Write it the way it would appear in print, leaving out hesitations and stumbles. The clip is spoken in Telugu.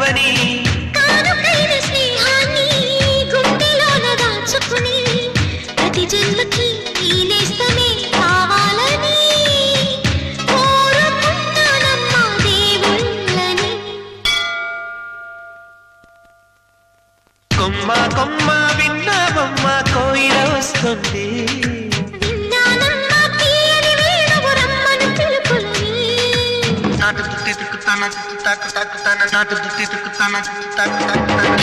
చేరమని కానుకైన స్నేహాన్ని గుండెలోన దాచుకుని ప్రతి జన్మకి ఈ నేస్తమే కావాలని కోరుకుంటానమ్మా దేవుళ్ళని. కొమ్మ కొమ్మ విన్నామమ్మ కోయిల వస్తుంది విన్నానమ్మా తీయని వేణువు రమ్మను పిలుపులని. నాటు దుత్తి తుక్కుతాన తాకు తాకుతాన నాటు దుత్తి తుక్కుతాన తాకు తాకుతాన